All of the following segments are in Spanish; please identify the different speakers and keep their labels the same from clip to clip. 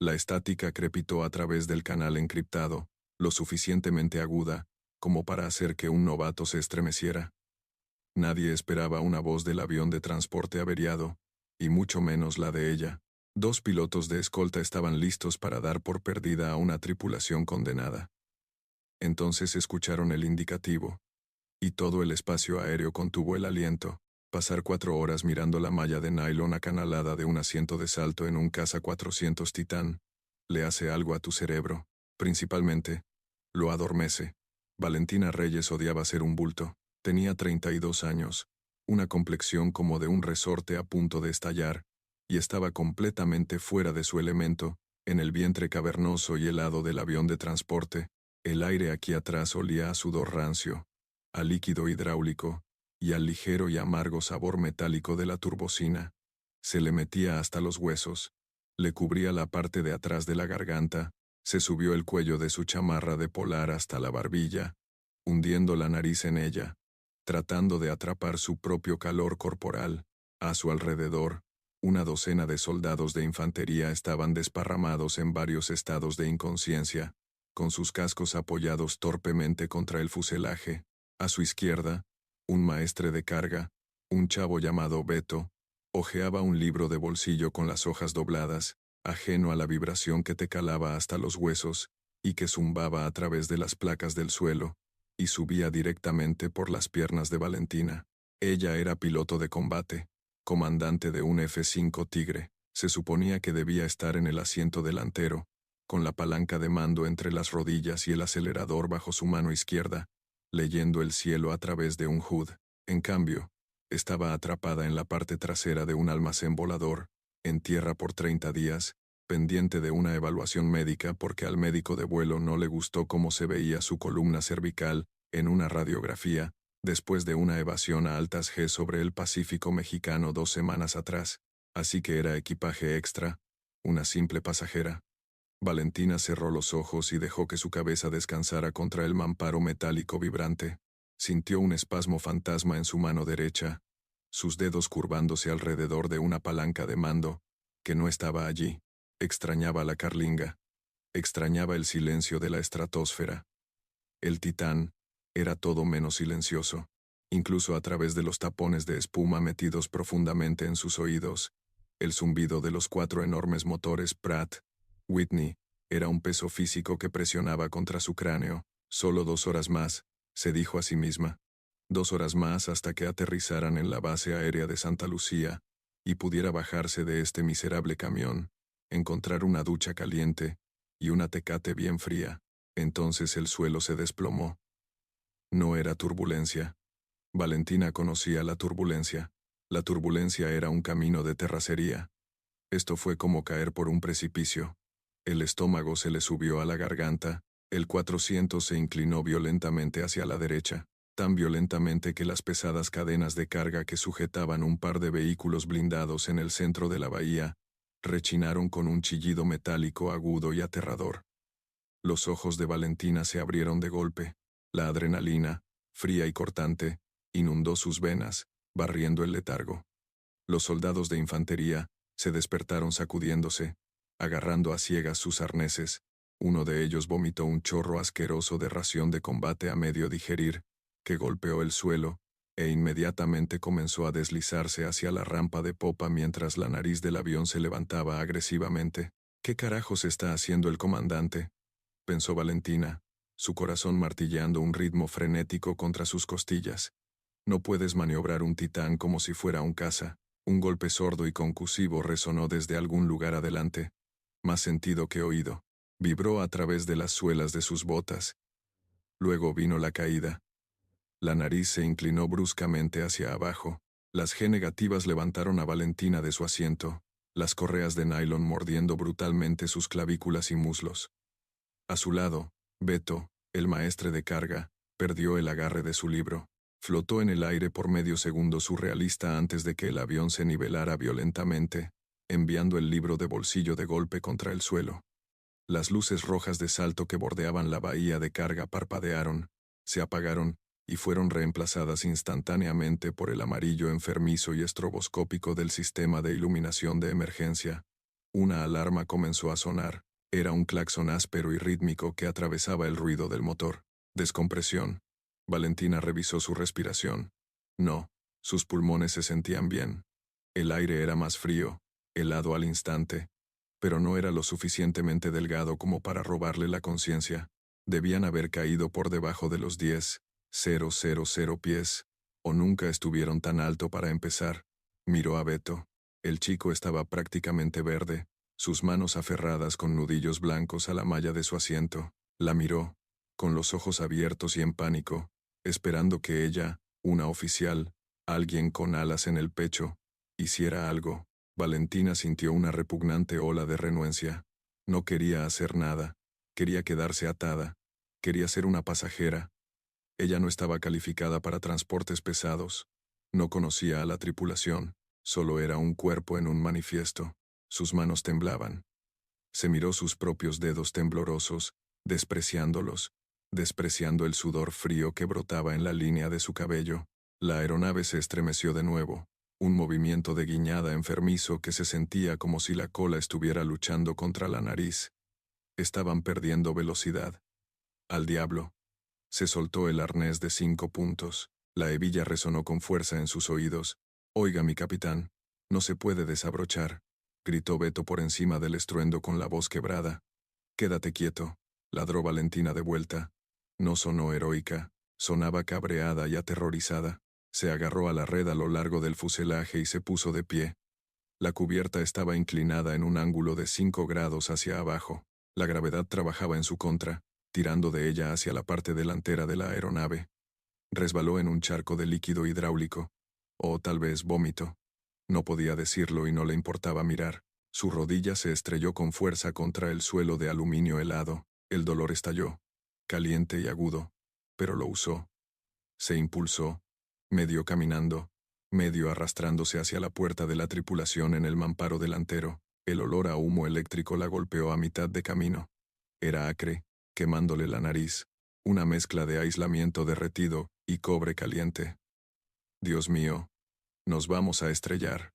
Speaker 1: La estática crepitó a través del canal encriptado, lo suficientemente aguda como para hacer que un novato se estremeciera. Nadie esperaba una voz del avión de transporte averiado, y mucho menos la de ella. Dos pilotos de escolta estaban listos para dar por perdida a una tripulación condenada. Entonces escucharon el indicativo, y todo el espacio aéreo contuvo el aliento. Pasar 4 horas mirando la malla de nylon acanalada de un asiento de salto en un caza 400 Titán le hace algo a tu cerebro, principalmente, lo adormece. Valentina Reyes odiaba ser un bulto. Tenía 32 años, una complexión como de un resorte a punto de estallar, y estaba completamente fuera de su elemento, en el vientre cavernoso y helado del avión de transporte. El aire aquí atrás olía a sudor rancio, a líquido hidráulico, y al ligero y amargo sabor metálico de la turbocina. Se le metía hasta los huesos, le cubría la parte de atrás de la garganta, se subió el cuello de su chamarra de polar hasta la barbilla, hundiendo la nariz en ella, tratando de atrapar su propio calor corporal. A su alrededor, una docena de soldados de infantería estaban desparramados en varios estados de inconsciencia, con sus cascos apoyados torpemente contra el fuselaje. A su izquierda, un maestre de carga, un chavo llamado Beto, hojeaba un libro de bolsillo con las hojas dobladas, ajeno a la vibración que te calaba hasta los huesos, y que zumbaba a través de las placas del suelo, y subía directamente por las piernas de Valentina. Ella era piloto de combate, comandante de un F-5 Tigre. Se suponía que debía estar en el asiento delantero, con la palanca de mando entre las rodillas y el acelerador bajo su mano izquierda, leyendo el cielo a través de un HUD. En cambio, estaba atrapada en la parte trasera de un almacén volador, en tierra por 30 días, pendiente de una evaluación médica porque al médico de vuelo no le gustó cómo se veía su columna cervical en una radiografía, después de una evasión a altas G sobre el Pacífico mexicano 2 semanas atrás, así que era equipaje extra, una simple pasajera. Valentina cerró los ojos y dejó que su cabeza descansara contra el mamparo metálico vibrante. Sintió un espasmo fantasma en su mano derecha, sus dedos curvándose alrededor de una palanca de mando, que no estaba allí. Extrañaba la carlinga. Extrañaba el silencio de la estratosfera. El Titán era todo menos silencioso, incluso a través de los tapones de espuma metidos profundamente en sus oídos. El zumbido de los 4 enormes motores Pratt Whitney era un peso físico que presionaba contra su cráneo. Solo 2 horas más, se dijo a sí misma. 2 horas más hasta que aterrizaran en la base aérea de Santa Lucía, y pudiera bajarse de este miserable camión, encontrar una ducha caliente y una Tecate bien fría. Entonces el suelo se desplomó. No era turbulencia. Valentina conocía la turbulencia. La turbulencia era un camino de terracería. Esto fue como caer por un precipicio. El estómago se le subió a la garganta, el 400 se inclinó violentamente hacia la derecha, tan violentamente que las pesadas cadenas de carga que sujetaban un par de vehículos blindados en el centro de la bahía rechinaron con un chillido metálico agudo y aterrador. Los ojos de Valentina se abrieron de golpe. La adrenalina, fría y cortante, inundó sus venas, barriendo el letargo. Los soldados de infantería se despertaron sacudiéndose, agarrando a ciegas sus arneses. Uno de ellos vomitó un chorro asqueroso de ración de combate a medio digerir, que golpeó el suelo, e inmediatamente comenzó a deslizarse hacia la rampa de popa mientras la nariz del avión se levantaba agresivamente. ¿Qué carajos está haciendo el comandante?, pensó Valentina, su corazón martilleando un ritmo frenético contra sus costillas. No puedes maniobrar un Titán como si fuera un caza. Un golpe sordo y concusivo resonó desde algún lugar adelante, más sentido que oído. Vibró a través de las suelas de sus botas. Luego vino la caída. La nariz se inclinó bruscamente hacia abajo. Las G negativas levantaron a Valentina de su asiento, las correas de nylon mordiendo brutalmente sus clavículas y muslos. A su lado, Beto, el maestre de carga, perdió el agarre de su libro. Flotó en el aire por medio segundo surrealista antes de que el avión se nivelara violentamente, enviando el libro de bolsillo de golpe contra el suelo. Las luces rojas de salto que bordeaban la bahía de carga parpadearon, se apagaron, y fueron reemplazadas instantáneamente por el amarillo enfermizo y estroboscópico del sistema de iluminación de emergencia. Una alarma comenzó a sonar. Era un claxon áspero y rítmico que atravesaba el ruido del motor. Descompresión. Valentina revisó su respiración. No, sus pulmones se sentían bien. El aire era más frío, helado al instante, pero no era lo suficientemente delgado como para robarle la conciencia. Debían haber caído por debajo de los 10,000 pies, o nunca estuvieron tan alto para empezar. Miró a Beto. El chico estaba prácticamente verde, sus manos aferradas con nudillos blancos a la malla de su asiento. La miró, con los ojos abiertos y en pánico, esperando que ella, una oficial, alguien con alas en el pecho, hiciera algo. Valentina sintió una repugnante ola de renuencia. No quería hacer nada. Quería quedarse atada. Quería ser una pasajera. Ella no estaba calificada para transportes pesados. No conocía a la tripulación. Solo era un cuerpo en un manifiesto. Sus manos temblaban. Se miró sus propios dedos temblorosos, despreciándolos, despreciando el sudor frío que brotaba en la línea de su cabello. La aeronave se estremeció de nuevo. Un movimiento de guiñada enfermizo que se sentía como si la cola estuviera luchando contra la nariz. Estaban perdiendo velocidad. Al diablo. Se soltó el arnés de 5 puntos. La hebilla resonó con fuerza en sus oídos. «Oiga, mi capitán, no se puede desabrochar», gritó Beto por encima del estruendo con la voz quebrada. «Quédate quieto», ladró Valentina de vuelta. No sonó heroica, sonaba cabreada y aterrorizada. Se agarró a la red a lo largo del fuselaje y se puso de pie. La cubierta estaba inclinada en un ángulo de 5 grados hacia abajo. La gravedad trabajaba en su contra, tirando de ella hacia la parte delantera de la aeronave. Resbaló en un charco de líquido hidráulico. O tal vez vómito. No podía decirlo y no le importaba mirar. Su rodilla se estrelló con fuerza contra el suelo de aluminio helado. El dolor estalló, caliente y agudo, pero lo usó. Se impulsó, medio caminando, medio arrastrándose hacia la puerta de la tripulación en el mamparo delantero. El olor a humo eléctrico la golpeó a mitad de camino. Era acre, quemándole la nariz, una mezcla de aislamiento derretido y cobre caliente. «Dios mío, nos vamos a estrellar»,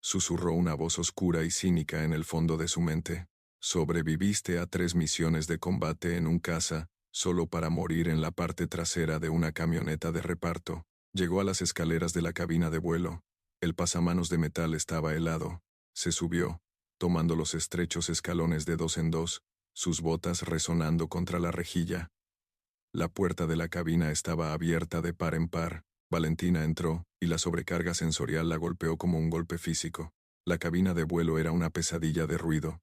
Speaker 1: susurró una voz oscura y cínica en el fondo de su mente. «Sobreviviste a 3 misiones de combate en un caza, solo para morir en la parte trasera de una camioneta de reparto». Llegó a las escaleras de la cabina de vuelo. El pasamanos de metal estaba helado. Se subió, tomando los estrechos escalones de 2 en 2, sus botas resonando contra la rejilla. La puerta de la cabina estaba abierta de par en par. Valentina entró, y la sobrecarga sensorial la golpeó como un golpe físico. La cabina de vuelo era una pesadilla de ruido,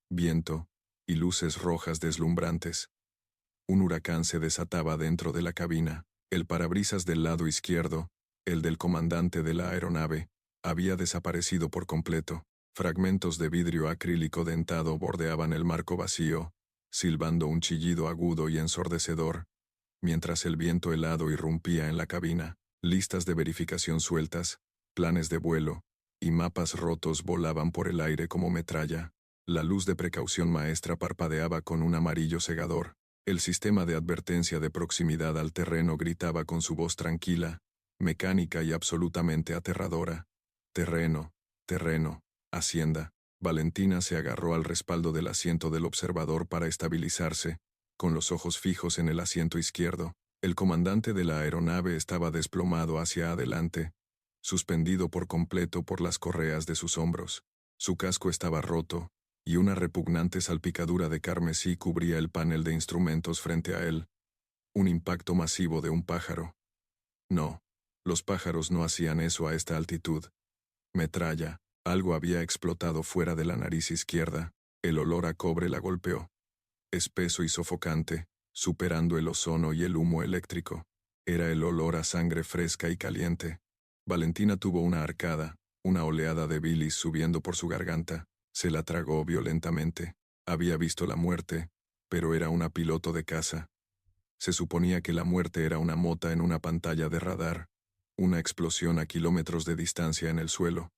Speaker 1: viento y luces rojas deslumbrantes. Un huracán se desataba dentro de la cabina. El parabrisas del lado izquierdo, el del comandante de la aeronave, había desaparecido por completo. Fragmentos de vidrio acrílico dentado bordeaban el marco vacío, silbando un chillido agudo y ensordecedor, mientras el viento helado irrumpía en la cabina. Listas de verificación sueltas, planes de vuelo y mapas rotos volaban por el aire como metralla. La luz de precaución maestra parpadeaba con un amarillo cegador. El sistema de advertencia de proximidad al terreno gritaba con su voz tranquila, mecánica y absolutamente aterradora. «Terreno, terreno, hacienda». Valentina se agarró al respaldo del asiento del observador para estabilizarse, con los ojos fijos en el asiento izquierdo. El comandante de la aeronave estaba desplomado hacia adelante, suspendido por completo por las correas de sus hombros. Su casco estaba roto, y una repugnante salpicadura de carmesí cubría el panel de instrumentos frente a él. Un impacto masivo de un pájaro. No, los pájaros no hacían eso a esta altitud. Metralla, algo había explotado fuera de la nariz izquierda. El olor a cobre la golpeó. Espeso y sofocante, superando el ozono y el humo eléctrico. Era el olor a sangre fresca y caliente. Valentina tuvo una arcada, una oleada de bilis subiendo por su garganta. Se la tragó violentamente. Había visto la muerte, pero era una piloto de caza. Se suponía que la muerte era una mota en una pantalla de radar, una explosión a kilómetros de distancia en el suelo.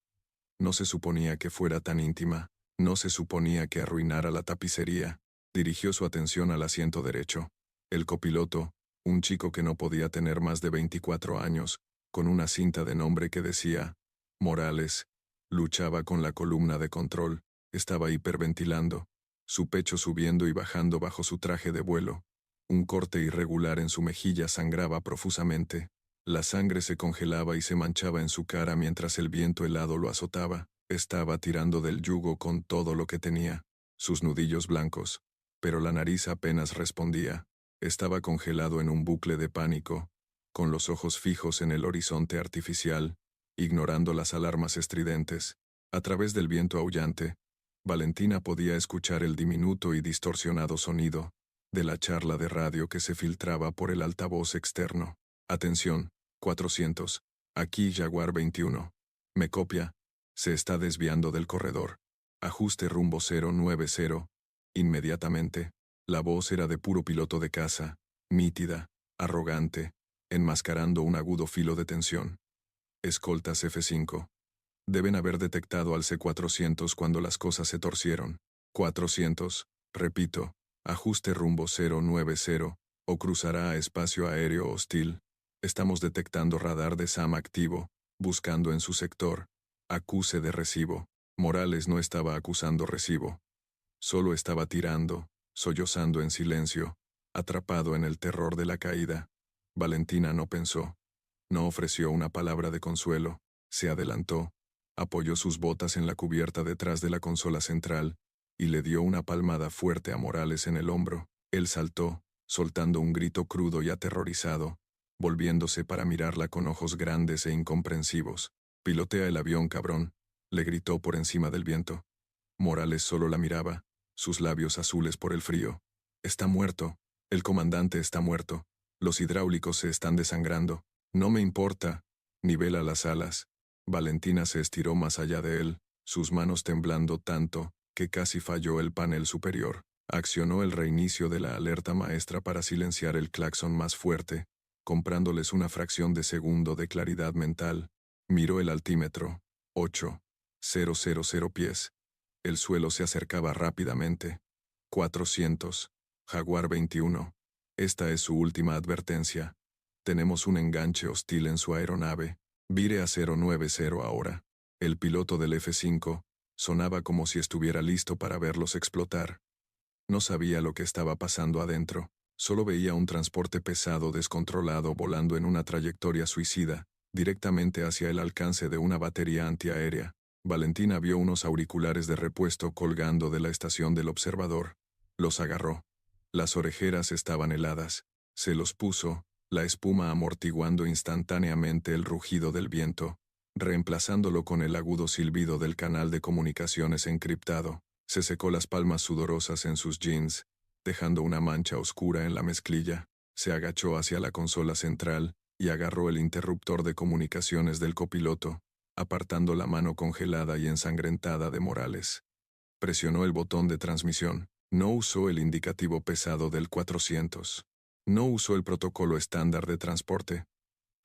Speaker 1: No se suponía que fuera tan íntima, no se suponía que arruinara la tapicería. Dirigió su atención al asiento derecho. El copiloto, un chico que no podía tener más de 24 años, con una cinta de nombre que decía Morales, luchaba con la columna de control. Estaba hiperventilando, su pecho subiendo y bajando bajo su traje de vuelo. Un corte irregular en su mejilla sangraba profusamente. La sangre se congelaba y se manchaba en su cara mientras el viento helado lo azotaba. Estaba tirando del yugo con todo lo que tenía, sus nudillos blancos, pero la nariz apenas respondía. Estaba congelado en un bucle de pánico, con los ojos fijos en el horizonte artificial, ignorando las alarmas estridentes. A través del viento aullante, Valentina podía escuchar el diminuto y distorsionado sonido de la charla de radio que se filtraba por el altavoz externo. Atención, 400. Aquí Jaguar 21. Me copia. Se está desviando del corredor. Ajuste rumbo 090. Inmediatamente. La voz era de puro piloto de caza, nítida, arrogante, enmascarando un agudo filo de tensión. Escoltas F5. Deben haber detectado al C-400 cuando las cosas se torcieron. 400, repito, ajuste rumbo 090, o cruzará a espacio aéreo hostil. Estamos detectando radar de SAM activo, buscando en su sector. Acuse de recibo. Morales no estaba acusando recibo. Solo estaba tirando, sollozando en silencio, atrapado en el terror de la caída. Valentina no pensó. No ofreció una palabra de consuelo. Se adelantó, apoyó sus botas en la cubierta detrás de la consola central, y le dio una palmada fuerte a Morales en el hombro. Él saltó, soltando un grito crudo y aterrorizado, volviéndose para mirarla con ojos grandes e incomprensivos. «Pilotea el avión, cabrón», le gritó por encima del viento. Morales solo la miraba, sus labios azules por el frío. «Está muerto. El comandante está muerto. Los hidráulicos se están desangrando. No me importa. Nivela las alas». Valentina se estiró más allá de él, sus manos temblando tanto que casi falló el panel superior. Accionó el reinicio de la alerta maestra para silenciar el claxon más fuerte, comprándoles una fracción de segundo de claridad mental. Miró el altímetro. 8,000 pies. El suelo se acercaba rápidamente. 400. Jaguar 21. Esta es su última advertencia. Tenemos un enganche hostil en su aeronave. Vire a 090 ahora. El piloto del F-5 sonaba como si estuviera listo para verlos explotar. No sabía lo que estaba pasando adentro. Solo veía un transporte pesado descontrolado volando en una trayectoria suicida, directamente hacia el alcance de una batería antiaérea. Valentina vio unos auriculares de repuesto colgando de la estación del observador. Los agarró. Las orejeras estaban heladas. Se los puso, la espuma amortiguando instantáneamente el rugido del viento, reemplazándolo con el agudo silbido del canal de comunicaciones encriptado. Se secó las palmas sudorosas en sus jeans, dejando una mancha oscura en la mezclilla. Se agachó hacia la consola central y agarró el interruptor de comunicaciones del copiloto, apartando la mano congelada y ensangrentada de Morales. Presionó el botón de transmisión. No usó el indicativo pesado del 400. No usó el protocolo estándar de transporte.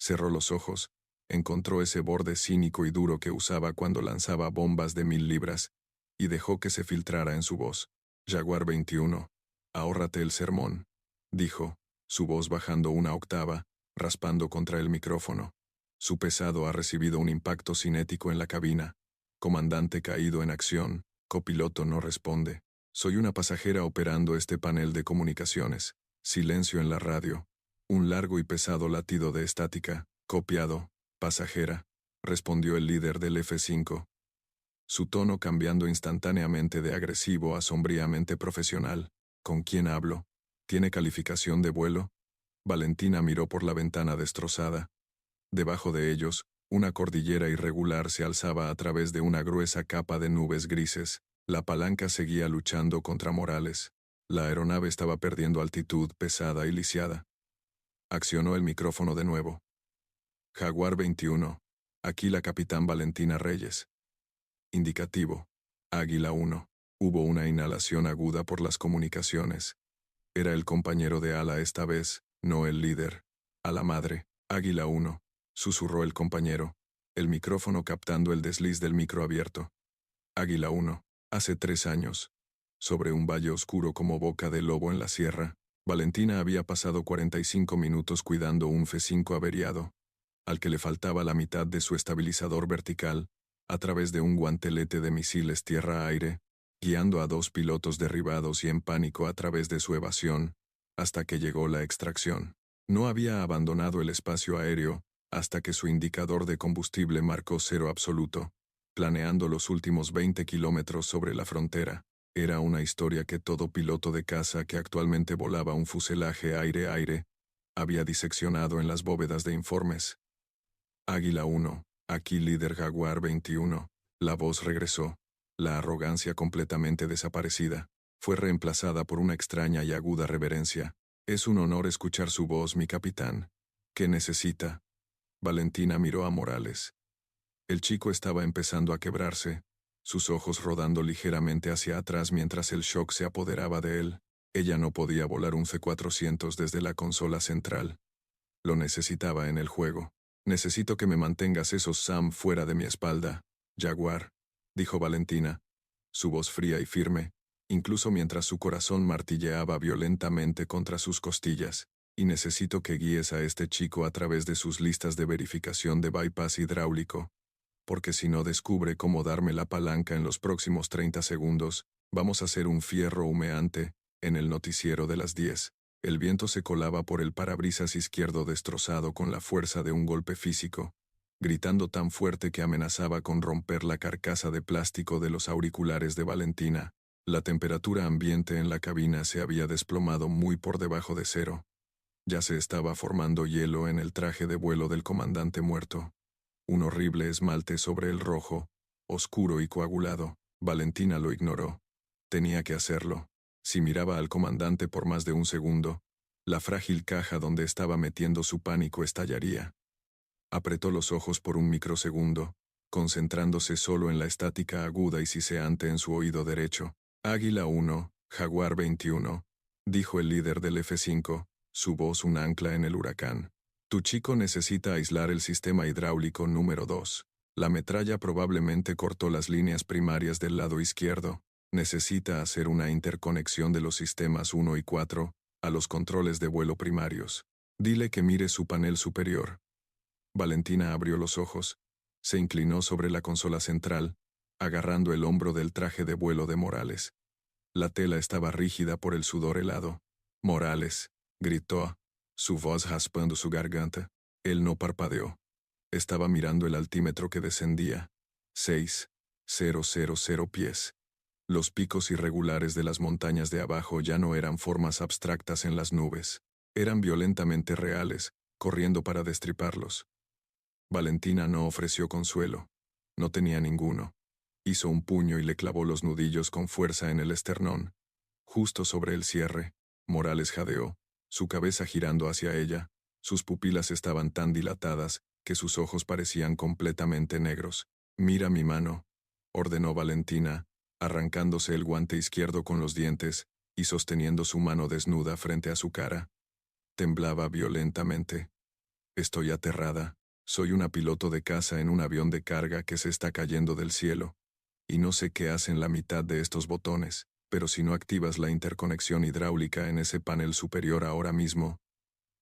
Speaker 1: Cerró los ojos, encontró ese borde cínico y duro que usaba cuando lanzaba bombas de 1000 libras, y dejó que se filtrara en su voz. Jaguar 21. Ahórrate el sermón, dijo, su voz bajando una octava, raspando contra el micrófono. Su pesado ha recibido un impacto cinético en la cabina. Comandante caído en acción, copiloto no responde. Soy una pasajera operando este panel de comunicaciones. Silencio en la radio. Un largo y pesado latido de estática. Copiado. Pasajera, respondió el líder del F-5. Su tono cambiando instantáneamente de agresivo a sombríamente profesional. ¿Con quién hablo? ¿Tiene calificación de vuelo? Valentina miró por la ventana destrozada. Debajo de ellos, una cordillera irregular se alzaba a través de una gruesa capa de nubes grises. La palanca seguía luchando contra Morales. La aeronave estaba perdiendo altitud pesada y lisiada. Accionó el micrófono de nuevo. Jaguar 21. Aquí la capitán Valentina Reyes. Indicativo. Águila 1. Hubo una inhalación aguda por las comunicaciones. Era el compañero de ala esta vez, no el líder. A la madre. Águila 1. Susurró el compañero, el micrófono captando el desliz del micro abierto. Águila 1. Hace 3 años. Sobre un valle oscuro como boca de lobo en la sierra, Valentina había pasado 45 minutos cuidando un F-5 averiado, al que le faltaba la mitad de su estabilizador vertical, a través de un guantelete de misiles tierra-aire. guiando a dos pilotos derribados y en pánico a través de su evasión, hasta que llegó la extracción. No había abandonado el espacio aéreo hasta que su indicador de combustible marcó cero absoluto, planeando los últimos 20 kilómetros sobre la frontera. Era una historia que todo piloto de caza que actualmente volaba un fuselaje aire-aire había diseccionado en las bóvedas de informes. Águila 1, aquí líder Jaguar 21. La voz regresó, la arrogancia completamente desaparecida. Fue reemplazada por una extraña y aguda reverencia. Es un honor escuchar su voz, mi capitán. ¿Qué necesita? Valentina miró a Morales. El chico estaba empezando a quebrarse, sus ojos rodando ligeramente hacia atrás mientras el shock se apoderaba de él. Ella no podía volar un C-400 desde la consola central. Lo necesitaba en el juego. Necesito que me mantengas esos SAM fuera de mi espalda, Jaguar, dijo Valentina, su voz fría y firme, incluso mientras su corazón martilleaba violentamente contra sus costillas. Y necesito que guíes a este chico a través de sus listas de verificación de bypass hidráulico, porque si no descubre cómo darme la palanca en los próximos 30 segundos, vamos a hacer un fierro humeante en el noticiero de las 10. El viento se colaba por el parabrisas izquierdo destrozado con la fuerza de un golpe físico, gritando tan fuerte que amenazaba con romper la carcasa de plástico de los auriculares de Valentina. La temperatura ambiente en la cabina se había desplomado muy por debajo de cero. Ya se estaba formando hielo en el traje de vuelo del comandante muerto. Un horrible esmalte sobre el rojo, oscuro y coagulado. Valentina lo ignoró. Tenía que hacerlo. Si miraba al comandante por más de un segundo, la frágil caja donde estaba metiendo su pánico estallaría. Apretó los ojos por un microsegundo, concentrándose solo en la estática aguda y siseante en su oído derecho. Águila 1, Jaguar 21, dijo el líder del F-5, su voz un ancla en el huracán. Tu chico necesita aislar el sistema hidráulico número 2. La metralla probablemente cortó las líneas primarias del lado izquierdo. Necesita hacer una interconexión de los sistemas 1 y 4 a los controles de vuelo primarios. Dile que mire su panel superior. Valentina abrió los ojos. Se inclinó sobre la consola central, agarrando el hombro del traje de vuelo de Morales. La tela estaba rígida por el sudor helado. Morales, gritó, su voz raspando su garganta. Él no parpadeó. Estaba mirando el altímetro que descendía. 6,000 pies. Los picos irregulares de las montañas de abajo ya no eran formas abstractas en las nubes. Eran violentamente reales, corriendo para destriparlos. Valentina no ofreció consuelo. No tenía ninguno. Hizo un puño y le clavó los nudillos con fuerza en el esternón. Justo sobre el cierre, Morales jadeó, su cabeza girando hacia ella. Sus pupilas estaban tan dilatadas que sus ojos parecían completamente negros. Mira mi mano, ordenó Valentina, arrancándose el guante izquierdo con los dientes y sosteniendo su mano desnuda frente a su cara. Temblaba violentamente. Estoy aterrada. Soy una piloto de caza en un avión de carga que se está cayendo del cielo. Y no sé qué hacen la mitad de estos botones, pero si no activas la interconexión hidráulica en ese panel superior ahora mismo,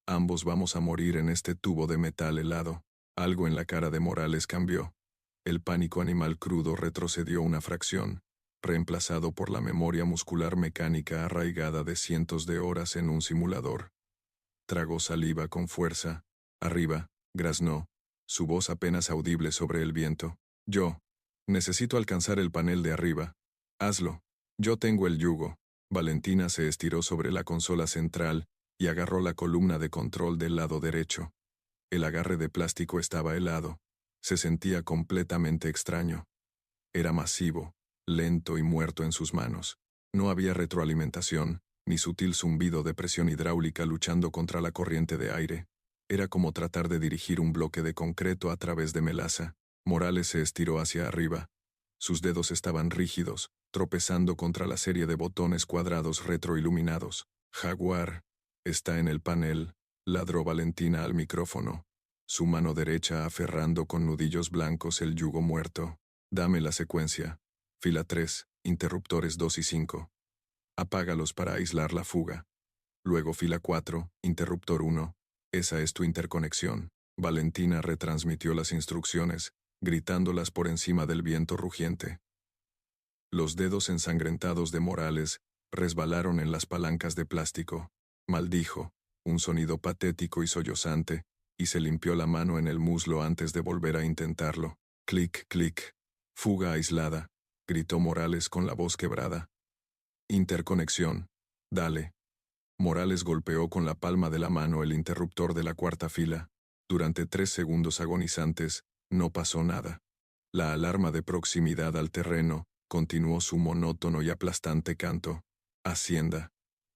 Speaker 1: ambos vamos a morir en este tubo de metal helado. Algo en la cara de Morales cambió. El pánico animal crudo retrocedió una fracción, reemplazado por la memoria muscular mecánica arraigada de cientos de horas en un simulador. Tragó saliva con fuerza. Arriba, graznó, su voz apenas audible sobre el viento. Yo necesito alcanzar el panel de arriba. Hazlo. Yo tengo el yugo. Valentina se estiró sobre la consola central y agarró la columna de control del lado derecho. El agarre de plástico estaba helado. Se sentía completamente extraño. Era masivo, lento y muerto en sus manos. No había retroalimentación, ni sutil zumbido de presión hidráulica luchando contra la corriente de aire. Era como tratar de dirigir un bloque de concreto a través de melaza. Morales se estiró hacia arriba. Sus dedos estaban rígidos, tropezando contra la serie de botones cuadrados retroiluminados. Jaguar, está en el panel, ladró Valentina al micrófono, su mano derecha aferrando con nudillos blancos el yugo muerto. Dame la secuencia. Fila 3, interruptores 2 y 5. Apágalos para aislar la fuga. Luego fila 4, interruptor 1. Esa es tu interconexión. Valentina retransmitió las instrucciones, gritándolas por encima del viento rugiente. Los dedos ensangrentados de Morales resbalaron en las palancas de plástico. Maldijo, un sonido patético y sollozante, y se limpió la mano en el muslo antes de volver a intentarlo. Clic, clic. Fuga aislada, gritó Morales con la voz quebrada. Interconexión. Dale. Morales golpeó con la palma de la mano el interruptor de la cuarta fila. Durante 3 segundos agonizantes, no pasó nada. La alarma de proximidad al terreno continuó su monótono y aplastante canto. Hacienda.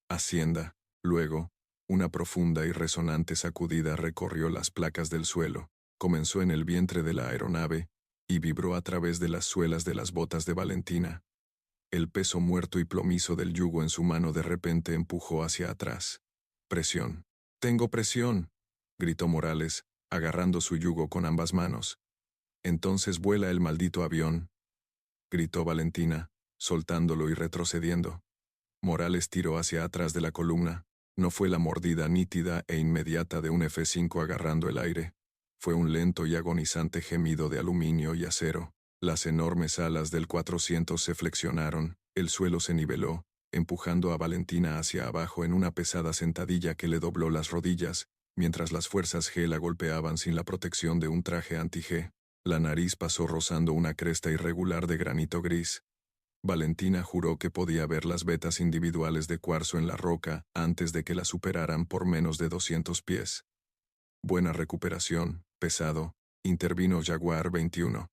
Speaker 1: Hacienda. Luego, una profunda y resonante sacudida recorrió las placas del suelo, comenzó en el vientre de la aeronave, y vibró a través de las suelas de las botas de Valentina. El peso muerto y plomizo del yugo en su mano de repente empujó hacia atrás. Presión. «¡Tengo presión!», gritó Morales, agarrando su yugo con ambas manos. «Entonces vuela el maldito avión», gritó Valentina, soltándolo y retrocediendo. Morales tiró hacia atrás de la columna. No fue la mordida nítida e inmediata de un F-5 agarrando el aire. Fue un lento y agonizante gemido de aluminio y acero. Las enormes alas del 400 se flexionaron, el suelo se niveló, empujando a Valentina hacia abajo en una pesada sentadilla que le dobló las rodillas, mientras las fuerzas G la golpeaban sin la protección de un traje anti-G. La nariz pasó rozando una cresta irregular de granito gris. Valentina juró que podía ver las vetas individuales de cuarzo en la roca antes de que la superaran por menos de 200 pies. «Buena recuperación, pesado», intervino Jaguar 21.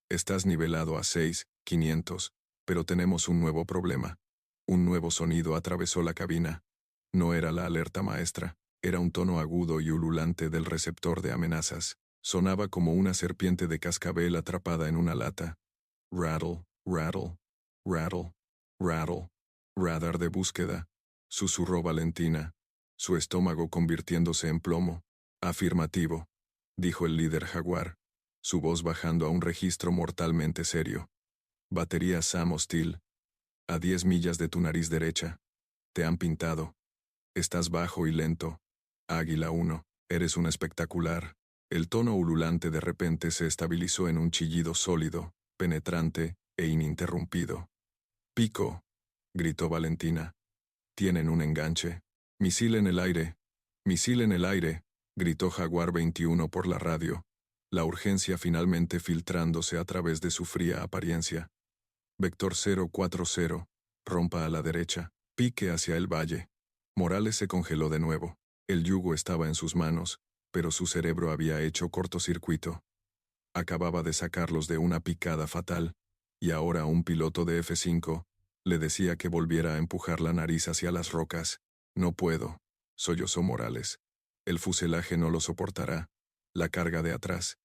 Speaker 1: «Estás nivelado a 6,500, pero tenemos un nuevo problema». Un nuevo sonido atravesó la cabina. No era la alerta maestra, era un tono agudo y ululante del receptor de amenazas. Sonaba como una serpiente de cascabel atrapada en una lata. «Rattle, rattle, rattle, rattle». «Radar de búsqueda», susurró Valentina, su estómago convirtiéndose en plomo. «Afirmativo», dijo el líder Jaguar, su voz bajando a un registro mortalmente serio. «Batería SAM hostil. A 10 millas de tu nariz derecha. Te han pintado. Estás bajo y lento. Águila 1, eres un espectacular». El tono ululante de repente se estabilizó en un chillido sólido, penetrante e ininterrumpido. «Pico», gritó Valentina. «Tienen un enganche. Misil en el aire. Misil en el aire», gritó Jaguar 21 por la radio, la urgencia finalmente filtrándose a través de su fría apariencia. «Vector 040, rompa a la derecha, pique hacia el valle». Morales se congeló de nuevo. El yugo estaba en sus manos, pero su cerebro había hecho cortocircuito. Acababa de sacarlos de una picada fatal, y ahora un piloto de F-5 le decía que volviera a empujar la nariz hacia las rocas. «No puedo», sollozó Morales. «El fuselaje no lo soportará. La carga de atrás».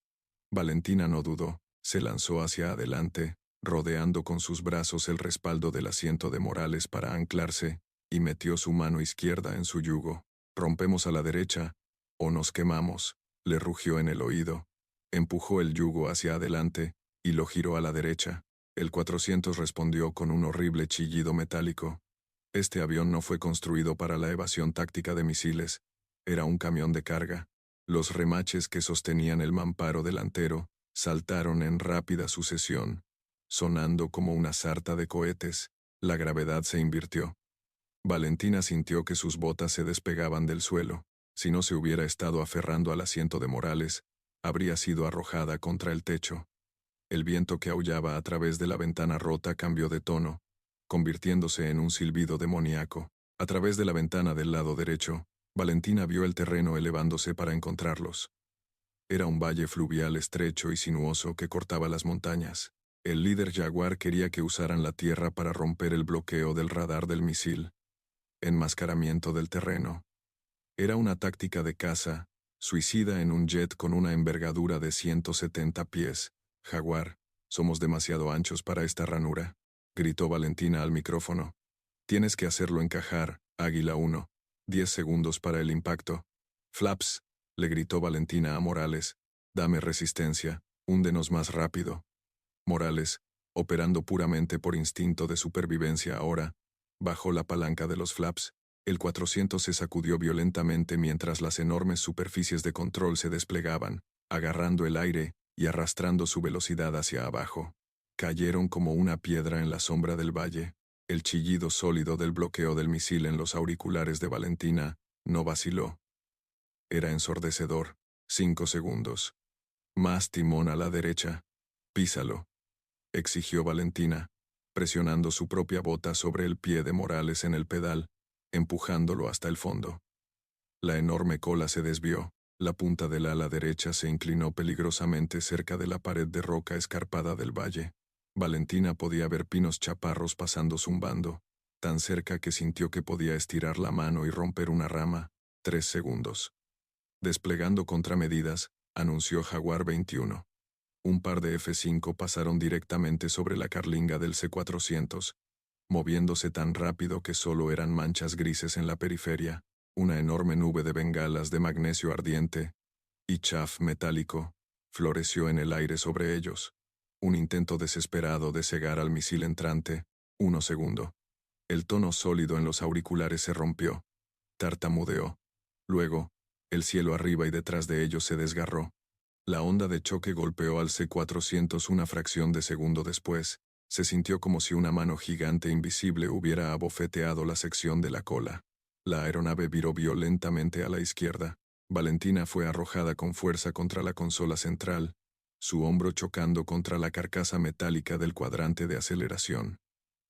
Speaker 1: Valentina no dudó, se lanzó hacia adelante, rodeando con sus brazos el respaldo del asiento de Morales para anclarse, y metió su mano izquierda en su yugo. «Rompemos a la derecha, o nos quemamos», le rugió en el oído. Empujó el yugo hacia adelante, y lo giró a la derecha. El 400 respondió con un horrible chillido metálico. Este avión no fue construido para la evasión táctica de misiles. Era un camión de carga. Los remaches que sostenían el mamparo delantero saltaron en rápida sucesión, sonando como una sarta de cohetes. La gravedad se invirtió. Valentina sintió que sus botas se despegaban del suelo. Si no se hubiera estado aferrando al asiento de Morales, habría sido arrojada contra el techo. El viento que aullaba a través de la ventana rota cambió de tono, convirtiéndose en un silbido demoníaco. A través de la ventana del lado derecho, Valentina vio el terreno elevándose para encontrarlos. Era un valle fluvial estrecho y sinuoso que cortaba las montañas. El líder Jaguar quería que usaran la tierra para romper el bloqueo del radar del misil. Enmascaramiento del terreno. Era una táctica de caza, suicida en un jet con una envergadura de 170 pies. «Jaguar, somos demasiado anchos para esta ranura», gritó Valentina al micrófono. «Tienes que hacerlo encajar, Águila 1. 10 segundos para el impacto». «Flaps», le gritó Valentina a Morales. «Dame resistencia, húndenos más rápido». Morales, operando puramente por instinto de supervivencia ahora, bajó la palanca de los flaps. El 400 se sacudió violentamente mientras las enormes superficies de control se desplegaban, agarrando el aire y arrastrando su velocidad hacia abajo. Cayeron como una piedra en la sombra del valle. El chillido sólido del bloqueo del misil en los auriculares de Valentina no vaciló. Era ensordecedor. 5 segundos. Más timón a la derecha. Písalo, exigió Valentina, presionando su propia bota sobre el pie de Morales en el pedal, empujándolo hasta el fondo. La enorme cola se desvió, la punta del ala derecha se inclinó peligrosamente cerca de la pared de roca escarpada del valle. Valentina podía ver pinos chaparros pasando zumbando, tan cerca que sintió que podía estirar la mano y romper una rama. 3 segundos. Desplegando contramedidas, anunció Jaguar 21. Un par de F-5 pasaron directamente sobre la carlinga del C-400, moviéndose tan rápido que solo eran manchas grises en la periferia, una enorme nube de bengalas de magnesio ardiente y chaff metálico floreció en el aire sobre ellos. Un intento desesperado de cegar al misil entrante. 1 segundo. El tono sólido en los auriculares se rompió. Tartamudeó. Luego, el cielo arriba y detrás de ellos se desgarró. La onda de choque golpeó al C-400 una fracción de segundo después. Se sintió como si una mano gigante invisible hubiera abofeteado la sección de la cola. La aeronave viró violentamente a la izquierda. Valentina fue arrojada con fuerza contra la consola central, su hombro chocando contra la carcasa metálica del cuadrante de aceleración.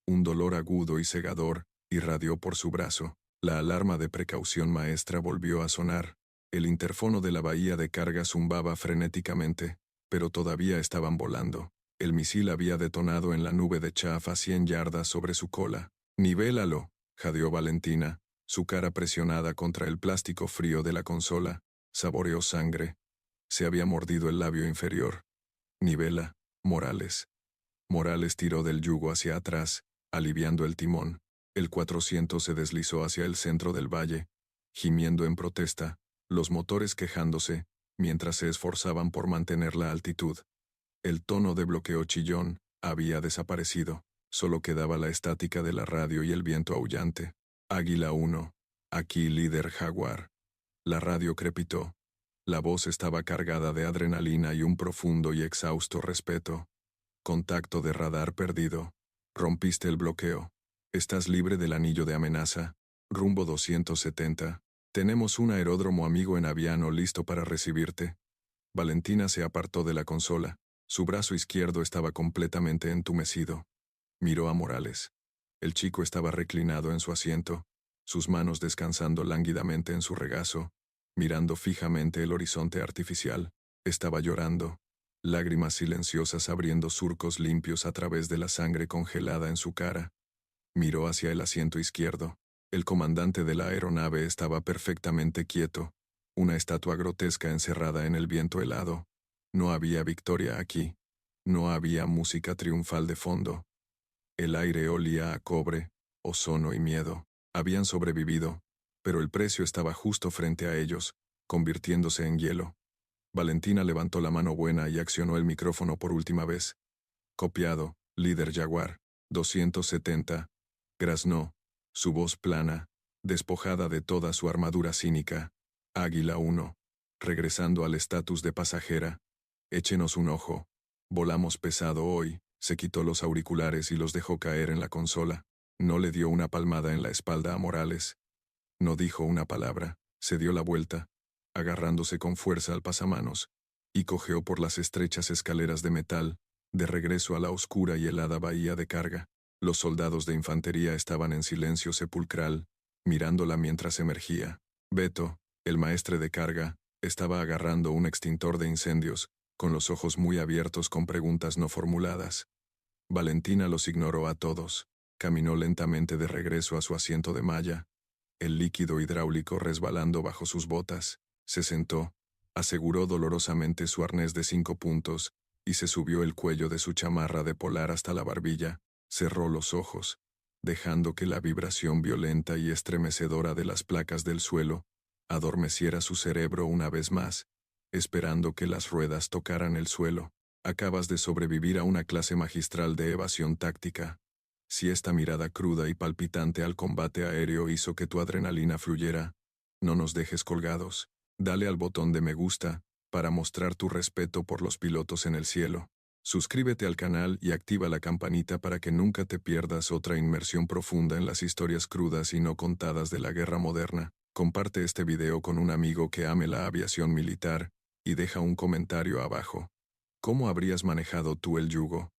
Speaker 1: Un dolor agudo y cegador irradió por su brazo. La alarma de precaución maestra volvió a sonar. El interfono de la bahía de carga zumbaba frenéticamente, pero todavía estaban volando. El misil había detonado en la nube de chaff a 100 yardas sobre su cola. «Nivélalo», jadeó Valentina, su cara presionada contra el plástico frío de la consola. Saboreó sangre. Se había mordido el labio inferior. «Nivela, Morales». Morales tiró del yugo hacia atrás, aliviando el timón. El 400 se deslizó hacia el centro del valle, gimiendo en protesta, los motores quejándose, mientras se esforzaban por mantener la altitud. El tono de bloqueo chillón había desaparecido, solo quedaba la estática de la radio y el viento aullante. «Águila 1, aquí líder Jaguar». La radio crepitó. La voz estaba cargada de adrenalina y un profundo y exhausto respeto. «Contacto de radar perdido. Rompiste el bloqueo. Estás libre del anillo de amenaza. Rumbo 270. Tenemos un aeródromo amigo en Aviano listo para recibirte». Valentina se apartó de la consola. Su brazo izquierdo estaba completamente entumecido. Miró a Morales. El chico estaba reclinado en su asiento, sus manos descansando lánguidamente en su regazo, mirando fijamente el horizonte artificial. Estaba llorando, lágrimas silenciosas abriendo surcos limpios a través de la sangre congelada en su cara. Miró hacia el asiento izquierdo. El comandante de la aeronave estaba perfectamente quieto, una estatua grotesca encerrada en el viento helado. No había victoria aquí. No había música triunfal de fondo. El aire olía a cobre, ozono y miedo. Habían sobrevivido, pero el precio estaba justo frente a ellos, convirtiéndose en hielo. Valentina levantó la mano buena y accionó el micrófono por última vez. «Copiado, líder Jaguar. 270. Graznó, su voz plana, despojada de toda su armadura cínica. «Águila 1. Regresando al estatus de pasajera. Échenos un ojo. Volamos pesado hoy». Se quitó los auriculares y los dejó caer en la consola. No le dio una palmada en la espalda a Morales. No dijo una palabra. Se dio la vuelta, agarrándose con fuerza al pasamanos, y cojeó por las estrechas escaleras de metal, de regreso a la oscura y helada bahía de carga. Los soldados de infantería estaban en silencio sepulcral, mirándola mientras emergía. Beto, el maestre de carga, estaba agarrando un extintor de incendios, con los ojos muy abiertos con preguntas no formuladas. Valentina los ignoró a todos. Caminó lentamente de regreso a su asiento de malla, el líquido hidráulico resbalando bajo sus botas. Se sentó, aseguró dolorosamente su arnés de 5 puntos, y se subió el cuello de su chamarra de polar hasta la barbilla. Cerró los ojos, dejando que la vibración violenta y estremecedora de las placas del suelo adormeciera su cerebro una vez más, esperando que las ruedas tocaran el suelo. Acabas de sobrevivir a una clase magistral de evasión táctica. Si esta mirada cruda y palpitante al combate aéreo hizo que tu adrenalina fluyera, no nos dejes colgados. Dale al botón de me gusta para mostrar tu respeto por los pilotos en el cielo. Suscríbete al canal y activa la campanita para que nunca te pierdas otra inmersión profunda en las historias crudas y no contadas de la guerra moderna. Comparte este video con un amigo que ame la aviación militar y deja un comentario abajo. ¿Cómo habrías manejado tú el yugo?